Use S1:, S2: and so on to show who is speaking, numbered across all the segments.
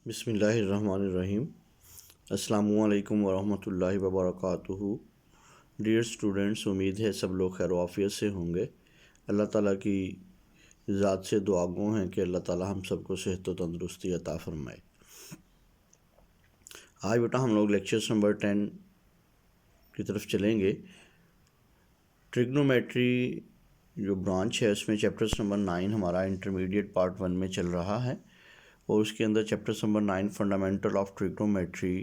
S1: बिस्मिल्लाहिर्रहमानिर्रहीम। अस्सलामुअलैकुम वरहमतुल्लाहि वबरकातुहू। डियर स्टूडेंट्स, उम्मीद है सब लोग खैर आफियत से होंगे। अल्लाह ताला की ज़ात से दुआ गो हैं कि अल्लाह ताला हम सबको सेहत व तंदुरुस्ती अता फ़रमाए। आज बेटा हम लोग लेक्चर्स नंबर 10 की तरफ चलेंगे। ट्रिग्नोमेट्री जो ब्रांच है उसमें चैप्टर्स नंबर 9 हमारा इंटरमीडिएट पार्ट 1 में चल रहा है और उसके अंदर chapter number 9 fundamental of trigonometry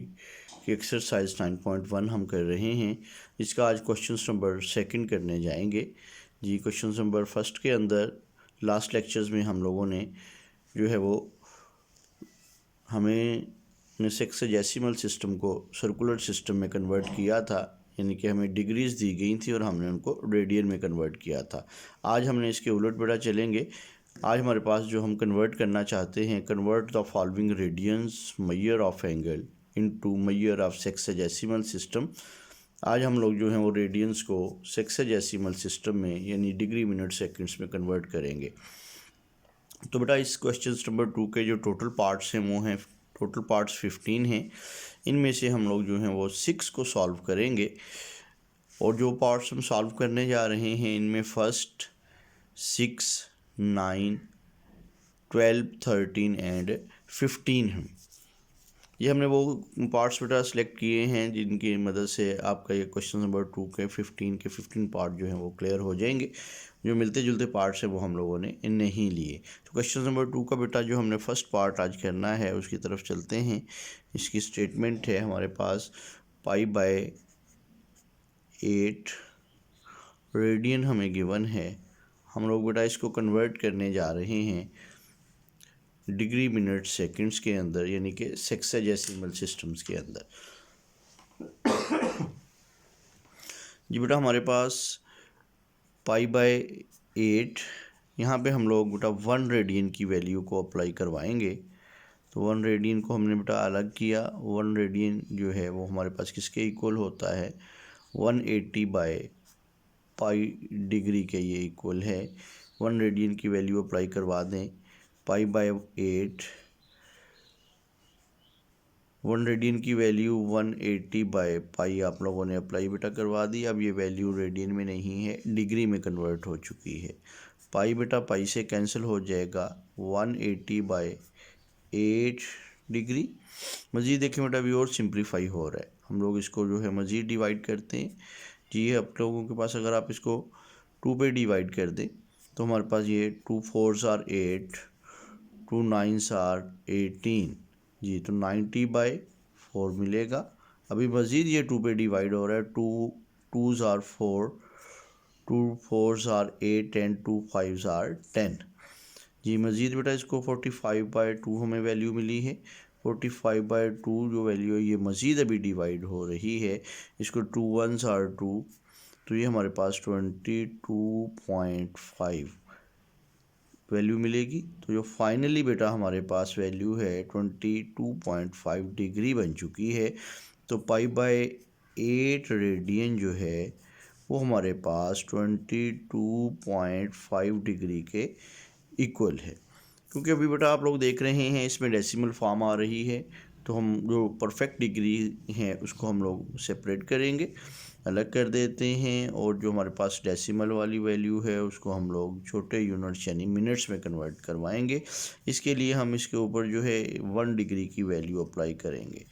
S1: की एक्सरसाइज 9.1 हम कर रहे हैं। इसका आज क्वेश्चन नंबर 2 करने जाएंगे। जी, क्वेश्चन नंबर 1 के अंदर लास्ट लेक्चर्स में हम लोगों ने जो है वो हमें सेक्सेजेसिमल सिस्टम को सर्कुलर सिस्टम में कन्वर्ट किया था, यानी कि हमें डिग्रीज़ दी गई थी और हमने उनको रेडियन में कन्वर्ट किया था। आज हमने इसके उलट बेटा चलेंगे। आज हमारे पास जो हम कन्वर्ट करना चाहते हैं, convert the following radians measure of angle into measure of sexagesimal system. आज हम लोग जो हैं वो रेडियंस को सेक्सेजेसिमल सिस्टम में यानी डिग्री मिनट सेकंड्स में कन्वर्ट करेंगे। तो बेटा इस क्वेश्चन नंबर 2 के जो टोटल पार्ट्स हैं वो हैं, टोटल पार्ट्स 15 हैं। इनमें से हम लोग जो हैं वो 6 को सॉल्व करेंगे और जो पार्ट्स हम सॉल्व करने जा रहे हैं इनमें फर्स्ट 6, 9, 12, 13 एंड 15 हैं। ये हमने वो पार्ट्स बेटा सेलेक्ट किए हैं जिनकी मदद से आपका ये क्वेश्चन नंबर 2 के 15 पार्ट जो हैं वो क्लियर हो जाएंगे। जो मिलते जुलते पार्ट्स हैं वो हम लोगों ने नहीं लिए। तो क्वेश्चन नंबर 2 का बेटा जो हमने फर्स्ट पार्ट आज करना है उसकी तरफ चलते हैं। इसकी स्टेटमेंट है हमारे पास π/8 रेडियन हमें गिवन है। हम लोग बेटा इसको कन्वर्ट करने जा रहे हैं डिग्री मिनट सेकंड्स के अंदर, यानी कि सेक्सेजेसिमल सिस्टम्स के अंदर। जी बेटा हमारे पास π/8 यहाँ पे हम लोग बेटा 1 रेडियन की वैल्यू को अप्लाई करवाएंगे। तो 1 रेडियन को हमने बेटा अलग किया। 1 रेडियन जो है वो हमारे पास किसके इक्वल होता है, 180/π डिग्री के ये इक्वल है। 1 रेडियन की वैल्यू अप्लाई करवा दें। π/8 1 रेडियन की वैल्यू 180/π आप लोगों ने अप्लाई बेटा करवा दी। अब ये वैल्यू रेडियन में नहीं है, डिग्री में कन्वर्ट हो चुकी है। पाई बेटा पाई से कैंसिल हो जाएगा, 180/8 डिग्री। मज़ीद देखें बेटा अभी और सिंप्लीफाई हो रहा है, हम लोग इसको जो है मज़ीद डिवाइड करते हैं। जी आप लोगों के पास अगर आप इसको 2 पे डिवाइड कर दें तो हमारे पास ये 2 4s are 8, 2 9s are 18 जी, तो 90/4 मिलेगा। अभी मज़ीद ये 2 पे डिवाइड हो रहा है, 2 2s are 4, 2 4s are 8 and 2 5s are 10 जी। मज़ीद बेटा इसको 45/2 हमें वैल्यू मिली है। 45/2 जो वैल्यू है ये मज़ीद अभी डिवाइड हो रही है। इसको 2 1s are 2, तो ये हमारे पास 22.5 वैल्यू मिलेगी। तो जो फाइनली बेटा हमारे पास वैल्यू है 22.5 डिग्री बन चुकी है। तो π/8 रेडियन जो है वो हमारे पास 22.5 डिग्री के इक्वल है। क्योंकि अभी बेटा आप लोग देख रहे हैं इसमें डेसिमल फॉर्म आ रही है, तो हम जो परफेक्ट डिग्री है उसको हम लोग सेपरेट करेंगे, अलग कर देते हैं, और जो हमारे पास डेसिमल वाली वैल्यू है उसको हम लोग छोटे यूनिट्स यानी मिनट्स में कन्वर्ट करवाएंगे। इसके लिए हम इसके ऊपर जो है 1 डिग्री की वैल्यू अप्लाई करेंगे।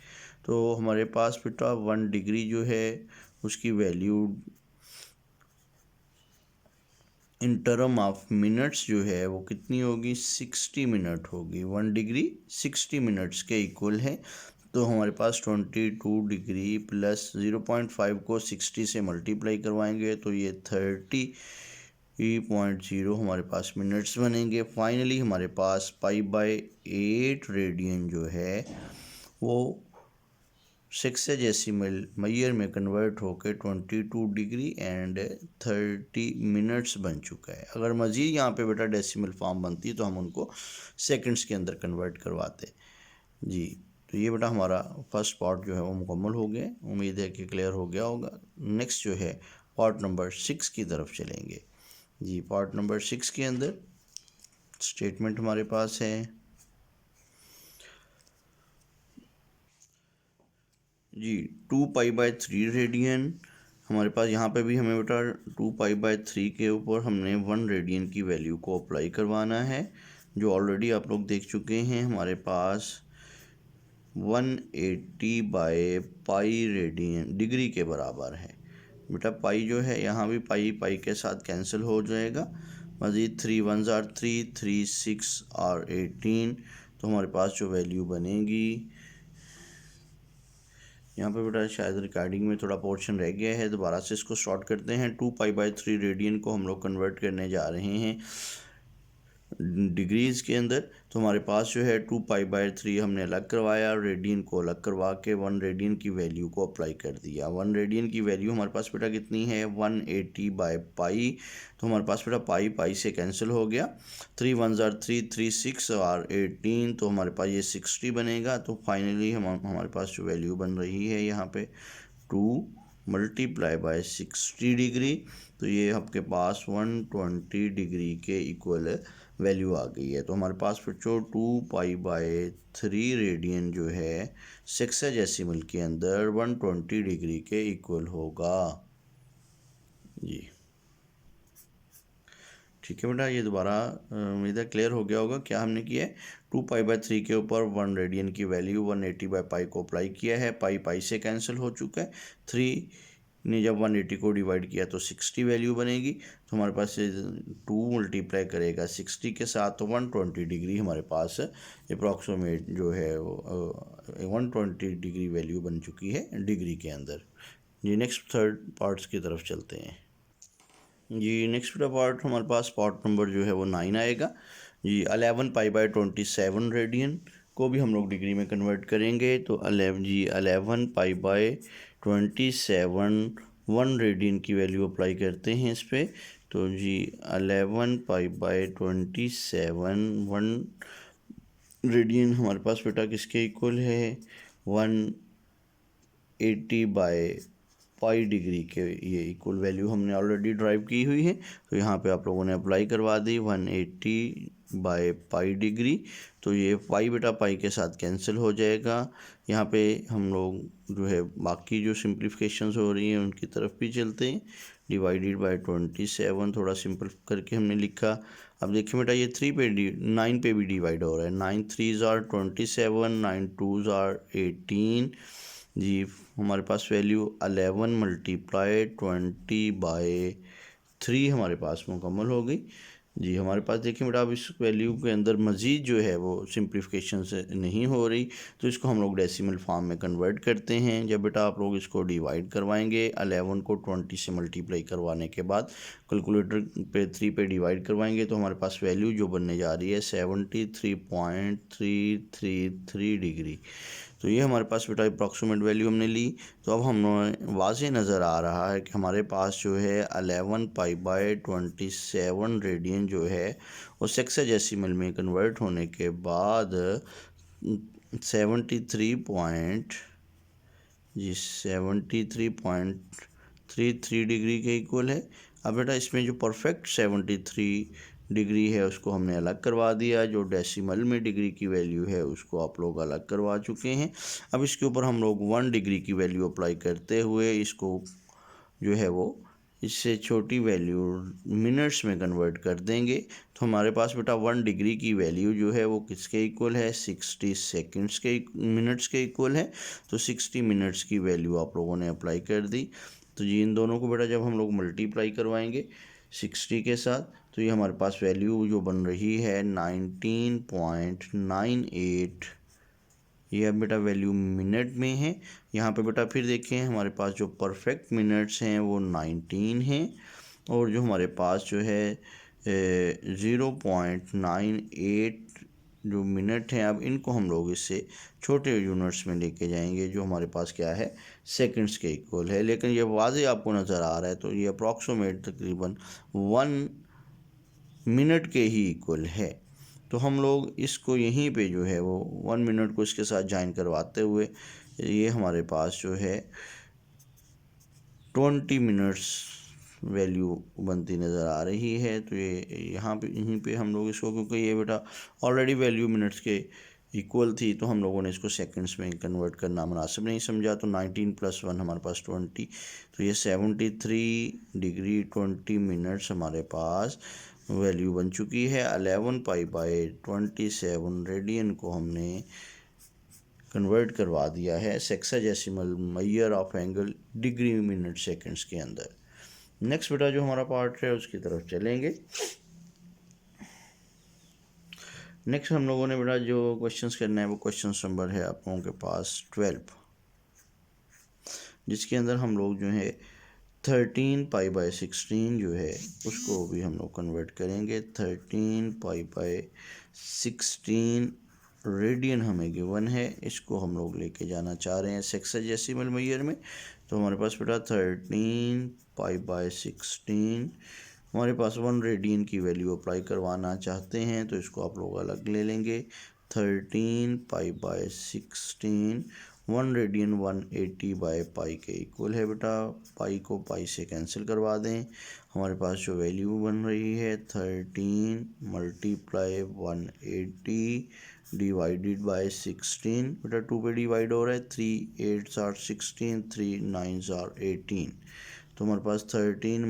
S1: तो हमारे पास बेटा 1 डिग्री जो है उसकी value in term of minutes जो है वो कितनी होगी, 60 मिनट होगी। 1 डिग्री 60 मिनट्स के इक्वल है। तो हमारे पास 22 डिग्री प्लस 0.5 को 60 से मल्टीप्लाई करवाएंगे तो ये 30.0 हमारे पास मिनट्स बनेंगे। फाइनली हमारे पास π/8 रेडियन जो है वो सेक्सेजेसिमल मेजर में कन्वर्ट होकर 22 डिग्री एंड 30 मिनट्स बन चुका है। अगर मज़ीद यहाँ पे बेटा डेसिमल फॉर्म बनती तो हम उनको सेकंड्स के अंदर कन्वर्ट करवाते जी। तो ये बेटा हमारा फर्स्ट पार्ट जो है वो मुकम्मल हो गया। उम्मीद है कि क्लियर हो गया होगा। नेक्स्ट जो है पार्ट नंबर 6 की तरफ चलेंगे जी। पार्ट नंबर 6 के अंदर स्टेटमेंट हमारे पास है जी 2π/3 रेडियन हमारे पास यहाँ पे भी हमें बेटा 2π/3 के ऊपर हमने 1 रेडियन की वैल्यू को अप्लाई करवाना है, जो ऑलरेडी आप लोग देख चुके हैं। हमारे पास 180/पाई रेडियन डिग्री के बराबर है। बेटा पाई जो है यहाँ भी पाई पाई के साथ कैंसिल हो जाएगा। मज़ीद 3 1s are 3, 3 6 और 18। तो हमारे पास जो वैल्यू बनेगी यहाँ पे बेटा शायद रिकॉर्डिंग में थोड़ा पोर्शन रह गया है, दोबारा से इसको शॉर्ट करते हैं। 2π/3 रेडियन को हम लोग कन्वर्ट करने जा रहे हैं डिग्रीज़ के अंदर। तो हमारे पास जो है 2π/3 हमने अलग करवाया, रेडियन को अलग करवा के 1 रेडियन की वैल्यू को अप्लाई कर दिया। 1 रेडियन की वैल्यू हमारे पास बेटा कितनी है 180/पाई। तो हमारे पास बेटा पाई पाई से कैंसिल हो गया। 3 1s are 3, 3 6 और 18। तो हमारे पास ये 60 बनेगा। तो फाइनली हमारे पास जो वैल्यू बन रही है यहाँ पे 2 × 60 डिग्री। तो ये आपके पास 120 डिग्री के इक्वल वैल्यू आ गई है। तो हमारे पास फिर जो 2π/3 रेडियन जो है सेक्साडेसिमल के अंदर 120 डिग्री के इक्वल होगा। जी ठीक है बेटा, ये दोबारा उम्मीद है क्लियर हो गया होगा क्या हमने किया है। 2π/3 के ऊपर 1 रेडियन की वैल्यू 180/पाई को अप्लाई किया है। पाई पाई से कैंसिल हो चुका है। 3 ने जब 180 को डिवाइड किया तो 60 वैल्यू बनेगी। तो हमारे पास 2 मल्टीप्लाई करेगा 60 के साथ, तो 120 डिग्री हमारे पास अप्रॉक्सीमेट जो है वो 120 डिग्री वैल्यू बन चुकी है डिग्री के अंदर। जी नेक्स्ट थर्ड पार्ट्स की तरफ चलते हैं। जी नेक्स्ट पार्ट हमारे पास पार्ट नंबर जो है वो 9 आएगा। जी 11π/27 रेडियन को भी हम लोग डिग्री में कन्वर्ट करेंगे। तो 11π/27 1 रेडियन की वैल्यू अप्लाई करते हैं इस पर। तो जी 11π/27 1 रेडियन हमारे पास बेटा किसके इक्वल है 180/पाई डिग्री के। ये इक्वल वैल्यू हमने ऑलरेडी ड्राइव की हुई है, तो यहाँ पे आप लोगों ने अप्लाई करवा दी 180/पाई डिग्री। तो ये पाई बेटा पाई के साथ कैंसिल हो जाएगा। यहाँ पे हम लोग जो है बाकी जो सिंप्लीफिकेशंस हो रही हैं उनकी तरफ भी चलते हैं। डिवाइडेड/27 थोड़ा सिंपल करके हमने लिखा। अब देखिए बेटा ये 9 पे भी डिवाइड हो रहा है। 9 3s are 27, 9 2s are 18। जी हमारे पास वैल्यू 11 × 20/3 हमारे पास मुकम्मल हो गई। जी हमारे पास देखिए बेटा अब इस वैल्यू के अंदर मज़ीद जो है वो सिंप्लीफिकेशन से नहीं हो रही, तो इसको हम लोग डेसिमल फॉर्म में कन्वर्ट करते हैं। जब बेटा आप लोग इसको डिवाइड करवाएंगे 11 को 20 से मल्टीप्लाई करवाने के बाद कैलकुलेटर पे 3 पे डिवाइड करवाएंगे, तो हमारे पास वैल्यू जो बनने जा रही है 73.333 डिग्री। तो ये हमारे पास बेटा अप्रॉक्सीमेट वैल्यू हमने ली। तो अब हमें वाज़े नज़र आ रहा है कि हमारे पास जो है 11π/27 रेडियन जो है वो सेक्साडेसिमल में कन्वर्ट होने के बाद 73.33 डिग्री के इक्वल है। अब बेटा इसमें जो परफेक्ट 73 डिग्री है उसको हमने अलग करवा दिया, जो डेसिमल में डिग्री की वैल्यू है उसको आप लोग अलग करवा चुके हैं। अब इसके ऊपर हम लोग 1 डिग्री की वैल्यू अप्लाई करते हुए इसको जो है वो इससे छोटी वैल्यू मिनट्स में कन्वर्ट कर देंगे। तो हमारे पास बेटा 1 डिग्री की वैल्यू जो है वो किसके इक्वल है 60 सेकंड्स के मिनट्स के इक्वल है। तो 60 मिनट्स की वैल्यू आप लोगों ने अप्लाई कर दी। तो जी इन दोनों को बेटा जब हम लोग मल्टीप्लाई करवाएंगे 60 के साथ, तो ये हमारे पास वैल्यू जो बन रही है 19.98। ये अब बेटा वैल्यू मिनट में है। यहाँ पे बेटा फिर देखें हमारे पास जो परफेक्ट मिनट्स हैं वो 19 हैं, और जो हमारे पास जो है 0.98 जो मिनट हैं, अब इनको हम लोग इससे छोटे यूनिट्स में लेके जाएंगे, जो हमारे पास क्या है सेकंड्स के इक्वल है। लेकिन ये वाज़े आपको नज़र आ रहा है, तो ये अप्रॉक्सीमेट तकरीबन 1 मिनट के ही इक्वल है। तो हम लोग इसको यहीं पे जो है वो 1 मिनट को इसके साथ ज्वाइन करवाते हुए ये हमारे पास जो है 20 मिनट्स वैल्यू बनती नज़र आ रही है। तो ये यहाँ पे यहीं पे हम लोग इसको, क्योंकि ये बेटा ऑलरेडी वैल्यू मिनट्स के इक्वल थी तो हम लोगों ने इसको सेकंड्स में कन्वर्ट करना मुनासिब नहीं समझा, तो 19 + 1 हमारे पास 20, तो ये 73 डिग्री 20 मिनट्स हमारे पास वैल्यू बन चुकी है। 11 π/27 रेडियन को हमने कन्वर्ट करवा दिया है sexagesimal major of angle degree minute seconds के अंदर। नेक्स्ट बेटा जो हमारा पार्ट है उसकी तरफ चलेंगे। नेक्स्ट हम लोगों ने बेटा जो क्वेश्चंस करना है वो क्वेश्चन नंबर है आप लोगों के पास 12, जिसके अंदर हम लोग जो है 13 π/16 जो है उसको भी हम लोग कन्वर्ट करेंगे। 13 π/16 रेडियन हमें गिवन है, इसको हम लोग लेके जाना चाह रहे हैं सेक्साडेसिमल मेजर में। तो हमारे पास बेटा 13 π/16 हमारे पास 1 रेडियन की वैल्यू अप्लाई करवाना चाहते हैं तो इसको आप लोग अलग ले लेंगे। 13 π/16 1 रेडियन 180/π के इक्वल है बेटा। पाई को पाई से कैंसिल करवा दें, हमारे पास जो वैल्यू बन रही है 13 × 180 डिवाइडेड बाय 16, बेटा 2 पे डिवाइड हो रहा है, 3 8 are 16, 3 9 are 18, तो हमारे पास 13 ×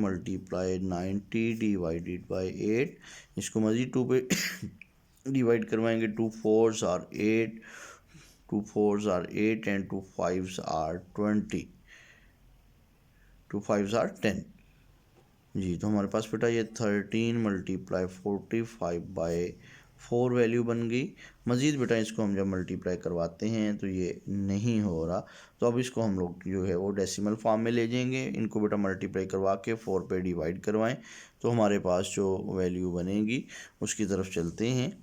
S1: 90 डिवाइडेड बाय 8, इसको मज़ीद 2 पे डिवाइड करवाएंगे, 2 4s are 8, 2 4s are 8 and 2 5s are 20, 2 5s are 10 जी। तो हमारे पास बेटा ये 13 × 45/4 वैल्यू बन गई। मज़ीद बेटा इसको हम जब मल्टीप्लाई करवाते हैं तो ये नहीं हो रहा, तो अब इसको हम लोग जो है वो डेसिमल फॉर्म में ले जाएंगे। इनको बेटा मल्टीप्लाई करवा के 4 पे डिवाइड करवाएं तो हमारे पास जो वैल्यू बनेगी उसकी तरफ चलते हैं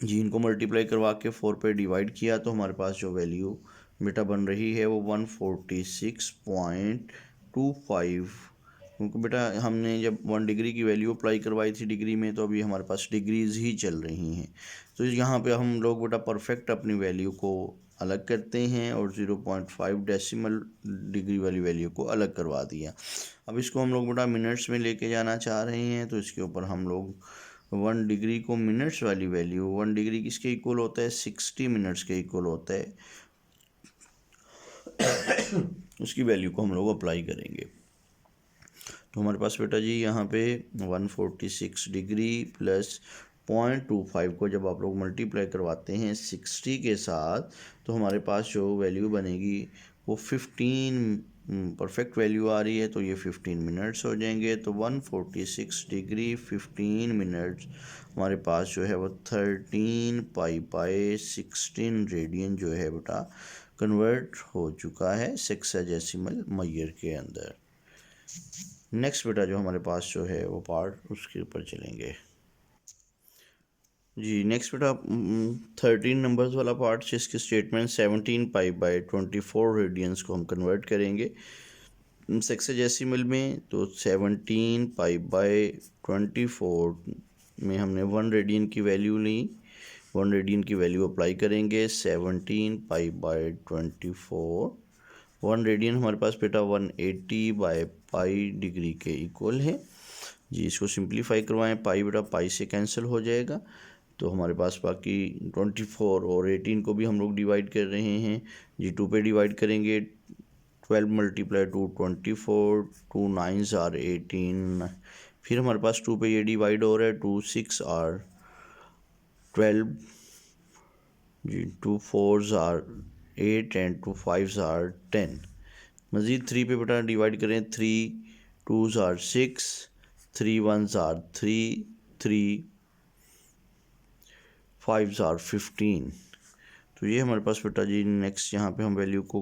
S1: जी। इनको मल्टीप्लाई करवा के 4 पे डिवाइड किया तो हमारे पास जो वैल्यू बेटा बन रही है वो 146.25, क्योंकि बेटा हमने जब 1 डिग्री की वैल्यू अप्लाई करवाई थी डिग्री में, तो अभी हमारे पास डिग्रीज़ ही चल रही हैं। तो यहाँ पे हम लोग बेटा परफेक्ट अपनी वैल्यू को अलग करते हैं और 0.5 डेसिमल डिग्री वाली वैल्यू को अलग करवा दिया। अब इसको हम लोग बेटा मिनट्स में लेके जाना चाह रहे हैं, तो इसके ऊपर हम लोग 1 डिग्री को मिनट्स वाली वैल्यू, 1 डिग्री किसके इक्वल होता है 60 मिनट्स के इक्वल होता है, उसकी वैल्यू को हम लोग अप्लाई करेंगे। तो हमारे पास बेटा जी यहाँ पे 146 डिग्री प्लस 0.25 को जब आप लोग मल्टीप्लाई करवाते हैं 60 के साथ, तो हमारे पास जो वैल्यू बनेगी वो 15 परफेक्ट वैल्यू आ रही है, तो ये 15 मिनट्स हो जाएंगे। तो 146 डिग्री 15 मिनट्स हमारे पास जो है वो 13 π/16 रेडियन जो है बेटा कन्वर्ट हो चुका है सेक्साडेसिमल मेजर के अंदर। नेक्स्ट बेटा जो हमारे पास जो है वो पार्ट उसके ऊपर चलेंगे जी। नेक्स्ट बेटा 13 नंबर्स वाला पार्ट जिसकी स्टेटमेंट 17 π/24 रेडियंस को हम कन्वर्ट करेंगे सेक्साडेसिमल में। तो 17 π/24 में हमने 1 रेडियन की वैल्यू ली, 1 रेडियन की वैल्यू अप्लाई करेंगे। 17 π/24 1 रेडियन हमारे पास बेटा 180/π डिग्री के इक्वल है जी। इसको सिंप्लीफाई करवाएं, पाई बेटा पाई से कैंसिल हो जाएगा, तो हमारे पास बाकी 24 और 18 को भी हम लोग डिवाइड कर रहे हैं जी। 2 पे डिवाइड करेंगे, 12 × 2 24, 2 9s are 18, फिर हमारे पास 2 पे ये डिवाइड हो रहा है, 2 6 are 12 ji, 2 4s are 8 and 2 5s are 10। मज़ीद 3 पे बेटा डिवाइड करें, 3 2s are 6, 3 1s are 3, 3 5s are 15। तो ये हमारे पास बेटा जी नेक्स्ट यहाँ पे हम वैल्यू को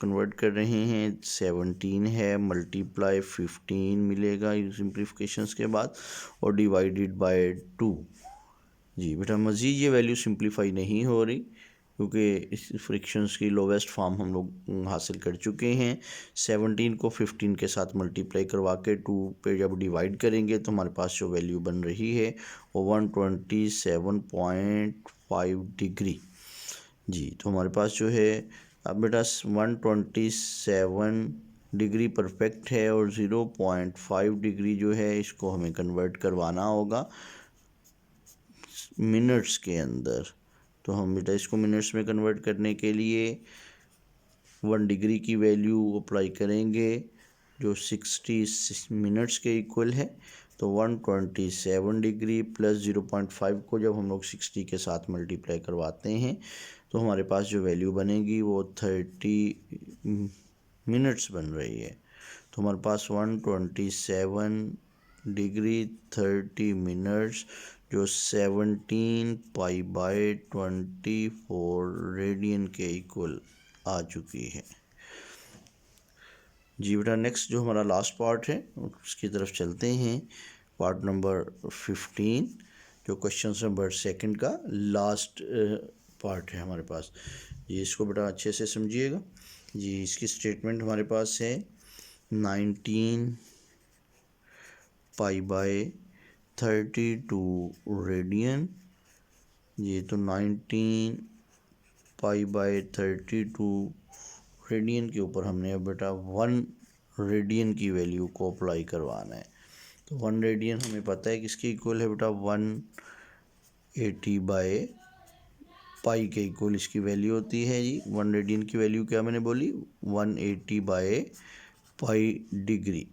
S1: कन्वर्ट कर रहे हैं। 17 है मल्टीप्लाई 15 मिलेगा सिंप्लीफिकेशंस के बाद और डिवाइडेड बाय 2 जी। बेटा मज़ीद ये वैल्यू सिंप्लीफाई नहीं हो रही क्योंकि इस फ्रिक्शंस की लोवेस्ट फॉर्म हम लोग हासिल कर चुके हैं। 17 को 15 के साथ मल्टीप्लाई करवा के 2 पे जब डिवाइड करेंगे तो हमारे पास जो वैल्यू बन रही है वो 127.5 डिग्री जी। तो हमारे पास जो है अब बेटा 127 डिग्री परफेक्ट है और 0.5 डिग्री जो है इसको हमें कन्वर्ट करवाना होगा मिनट्स के अंदर। तो हम बेटा इसको मिनट्स में कन्वर्ट करने के लिए 1 डिग्री की वैल्यू अप्लाई करेंगे जो 60 मिनट्स के इक्वल है। तो 127 डिग्री प्लस 0.5 को जब हम लोग 60 के साथ मल्टीप्लाई करवाते हैं तो हमारे पास जो वैल्यू बनेगी वो 30 मिनट्स बन रही है। तो हमारे पास 127 डिग्री 30 मिनट्स जो 17 पाई बाय 24 रेडियन के इक्वल आ चुकी है। जी बेटा नेक्स्ट जो हमारा लास्ट पार्ट है उसकी तरफ चलते हैं। पार्ट नंबर 15 जो क्वेश्चन नंबर 2 का लास्ट पार्ट है हमारे पास। जी इसको बेटा अच्छे से समझिएगा। जी इसकी स्टेटमेंट हमारे पास है 19 पाई बाय 32 रेडियन। ये तो 19 पाई बाय 32 रेडियन के ऊपर हमने अब बेटा 1 रेडियन की वैल्यू को अप्लाई करवाना है। तो 1 रेडियन हमें पता है किसके इक्वल है बेटा 180 बाय पाई के इक्वल इसकी वैल्यू होती है। जी 1 रेडियन की वैल्यू क्या मैंने बोली 180 बाय पाई डिग्री।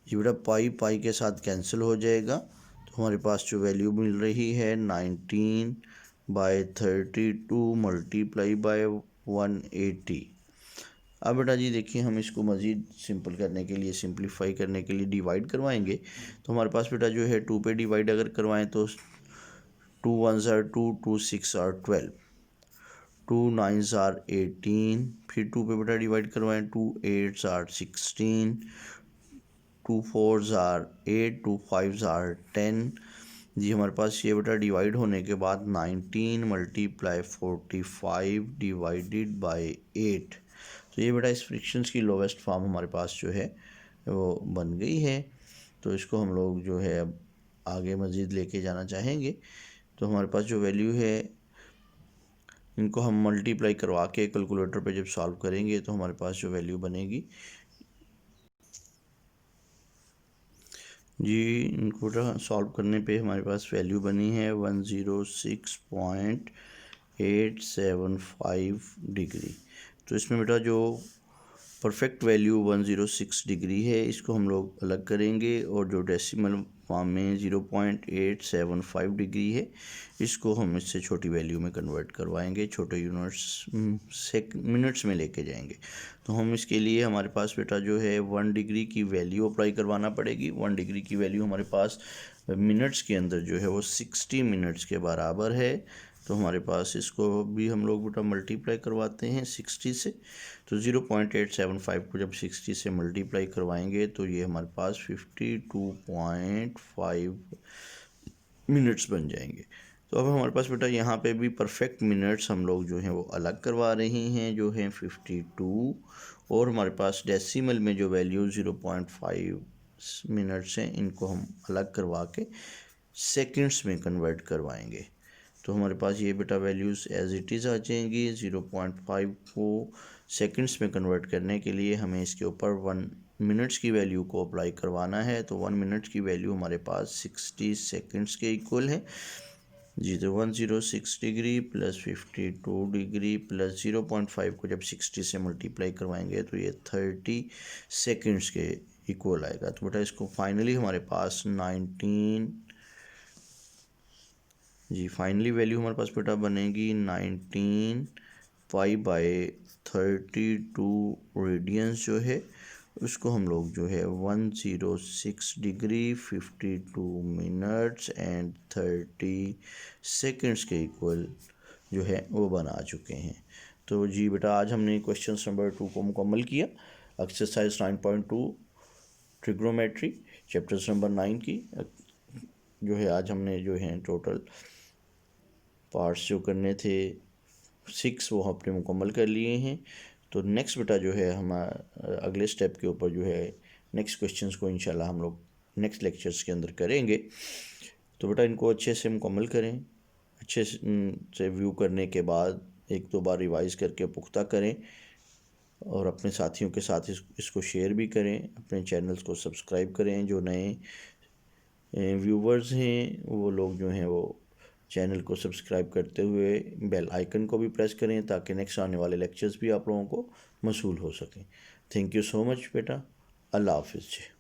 S1: जी बेटा पाई पाई के साथ कैंसिल हो जाएगा तो हमारे पास जो वैल्यू मिल रही है 19 बाय 32 मल्टीप्लाई बाय 180। अब बेटा जी देखिए हम इसको मज़ीद सिंपल करने के लिए सिंप्लीफाई करने के लिए डिवाइड करवाएंगे। तो हमारे पास बेटा जो है 2 पे डिवाइड अगर करवाएं तो 2 1s are 2, 2 6 are 12, 2 9s are 18, फिर 2 पे बेटा डिवाइड करवाएं 2 8s are 16, 2 4s are 8, 2 5s are 10। जी हमारे पास ये बेटा डिवाइड होने के बाद 19 मल्टीप्लाई 45 डिवाइडेड बाय 8। तो ये बेटा इस फ्रिक्शंस की लोवेस्ट फॉर्म हमारे पास जो है वो बन गई है। तो इसको हम लोग जो है अब आगे मज़ीद लेके जाना चाहेंगे। तो हमारे पास जो वैल्यू है इनको हम मल्टीप्लाई करवा के कैलकुलेटर पे जब सॉल्व करेंगे तो हमारे पास जो वैल्यू बनेगी जी इनको सॉल्व करने पे हमारे पास वैल्यू बनी है 106.875 डिग्री। तो इसमें बेटा जो परफेक्ट वैल्यू 106 डिग्री है इसको हम लोग अलग करेंगे और जो डेसिमल फॉर्म में 0.875 डिग्री है इसको हम इससे छोटी वैल्यू में कन्वर्ट करवाएंगे, छोटे यूनिट्स मिनट्स में लेके जाएंगे। तो हम इसके लिए हमारे पास बेटा जो है 1 डिग्री की वैल्यू अप्लाई करवाना पड़ेगी। 1 डिग्री की वैल्यू हमारे पास मिनट्स के अंदर जो है वो 60 मिनट्स के बराबर है। तो हमारे पास इसको भी हम लोग बेटा मल्टीप्लाई करवाते हैं 60 से। तो 0.875 को जब 60 से मल्टीप्लाई करवाएंगे तो ये हमारे पास 52.5 मिनट्स बन जाएंगे। तो अब हमारे पास बेटा यहाँ पे भी परफेक्ट मिनट्स हम लोग जो हैं वो अलग करवा रहे हैं जो हैं 52, और हमारे पास डेसिमल में जो वैल्यू 0.5 मिनट्स हैं इनको हम अलग करवा के सेकंड्स में कन्वर्ट करवाएंगे। तो हमारे पास ये बेटा वैल्यूज़ एज इट इज़ आ जाएंगी। 0.5 को सेकंड्स में कन्वर्ट करने के लिए हमें इसके ऊपर 1 मिनट्स की वैल्यू को अप्लाई करवाना है। तो 1 मिनट की वैल्यू हमारे पास 60 सेकंड्स के इक्वल है। जी तो 106 डिग्री प्लस 52 डिग्री प्लस 0.5 को जब 60 से मल्टीप्लाई करवाएंगे तो ये 30 सेकंड्स के इक्वल आएगा। तो बेटा इसको फाइनली हमारे पास 19 जी फाइनली वैल्यू हमारे पास बेटा बनेगी 19 पाई बाय 32 रेडियंस जो है उसको हम लोग जो है 106 डिग्री 52 मिनट्स एंड 30 सेकंड्स के इक्वल जो है वो बना चुके हैं। तो जी बेटा आज हमने क्वेश्चन नंबर 2 को मुकम्मल किया। एक्सरसाइज 9.2 ट्रिग्नोमेट्री चैप्टर्स नंबर 9 की जो है आज हमने जो है टोटल पार्ट्स जो करने थे 6 वो हमने मुकम्मल कर लिए हैं। तो नेक्स्ट बेटा जो है हम अगले स्टेप के ऊपर जो है नेक्स्ट क्वेश्चंस को इंशाल्लाह हम लोग नेक्स्ट लेक्चर्स के अंदर करेंगे। तो बेटा इनको अच्छे से मुकम्मल करें, अच्छे से व्यू करने के बाद 1-2 बार रिवाइज करके पुख्ता करें और अपने साथियों के साथ इसको शेयर भी करें। अपने चैनल्स को सब्सक्राइब करें। जो नए व्यूवर्स हैं वो लोग जो हैं वो चैनल को सब्सक्राइब करते हुए बेल आइकन को भी प्रेस करें ताकि नेक्स्ट आने वाले लेक्चर्स भी आप लोगों को मौसूल हो सकें। थैंक यू सो मच बेटा। अल्लाह हाफिज़ जी।